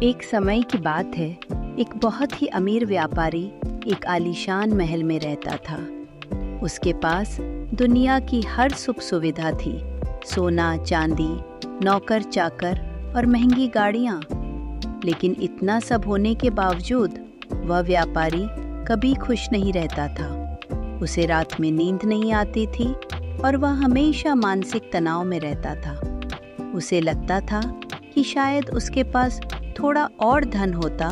एक समय की बात है। एक बहुत ही अमीर व्यापारी एक आलीशान महल में रहता था। उसके पास दुनिया की हर सुख सुविधा थी, सोना चांदी, नौकर चाकर और महंगी गाड़ियाँ। लेकिन इतना सब होने के बावजूद वह व्यापारी कभी खुश नहीं रहता था। उसे रात में नींद नहीं आती थी और वह हमेशा मानसिक तनाव में रहता था। उसे लगता था कि शायद उसके पास थोड़ा और धन होता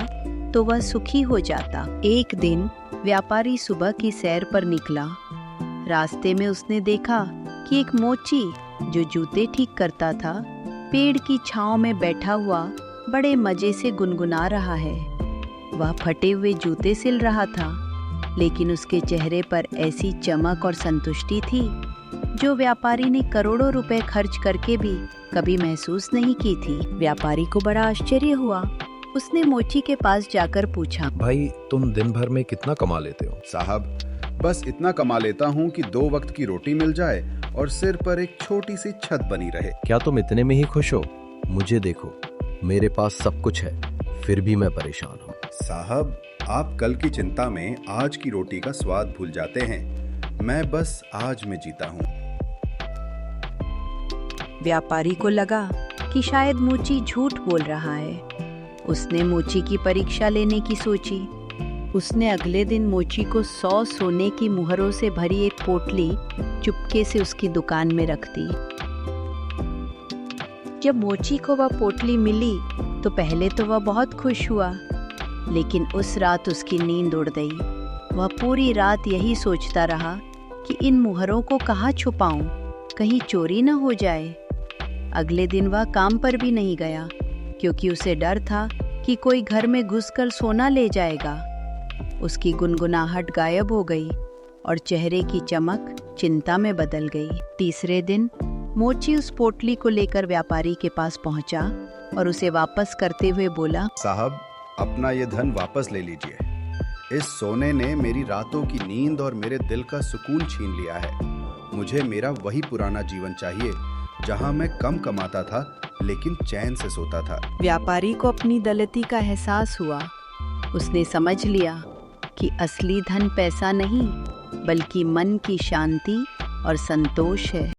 तो वह सुखी हो जाता। एक दिन व्यापारी सुबह की सैर पर निकला। रास्ते में उसने देखा कि एक मोची जो जूते ठीक करता था, पेड़ की छांव में बैठा हुआ बड़े मजे से गुनगुना रहा है। वह फटे हुए जूते सिल रहा था, लेकिन उसके चेहरे पर ऐसी चमक और संतुष्टि थी जो व्यापारी ने करोड़ों रुपए खर्च करके भी कभी महसूस नहीं की थी। व्यापारी को बड़ा आश्चर्य हुआ। उसने मोची के पास जाकर पूछा, भाई तुम दिन भर में कितना कमा लेते हो? साहब, बस इतना कमा लेता हूँ कि 2 वक्त की रोटी मिल जाए और सिर पर एक छोटी सी छत बनी रहे। क्या तुम इतने में ही खुश हो? मुझे देखो, मेरे पास सब कुछ है, फिर भी मैं परेशान हूँ। साहब, आप कल की चिंता में आज की रोटी का स्वाद भूल जाते हैं। मैं बस आज में जीता हूँ। व्यापारी को लगा कि शायद मोची झूठ बोल रहा है। उसने मोची की परीक्षा लेने की सोची। उसने अगले दिन मोची को 100 सोने की मुहरों से भरी एक पोटली चुपके से उसकी दुकान में रख दी। जब मोची को वह पोटली मिली तो पहले तो वह बहुत खुश हुआ, लेकिन उस रात उसकी नींद उड़ गई। वह पूरी रात यही सोचता रहा कि इन मुहरों को कहाँ छुपाऊं, कहीं चोरी न हो जाए। अगले दिन वह काम पर भी नहीं गया, क्योंकि उसे डर था कि कोई घर में घुसकर सोना ले जाएगा। उसकी गुनगुनाहट गायब हो गई और चेहरे की चमक चिंता में बदल गई। तीसरे दिन मोची उस पोटली को लेकर व्यापारी के पास पहुंचा और उसे वापस करते हुए बोला, साहब, अपना ये धन वापस ले लीजिए। इस सोने ने मेरी रातों की नींद और मेरे दिल का सुकून छीन लिया है। मुझे मेरा वही पुराना जीवन चाहिए, जहां मैं कम कमाता था लेकिन चैन से सोता था। व्यापारी को अपनी दौलती का एहसास हुआ। उसने समझ लिया कि असली धन पैसा नहीं, बल्कि मन की शांति और संतोष है।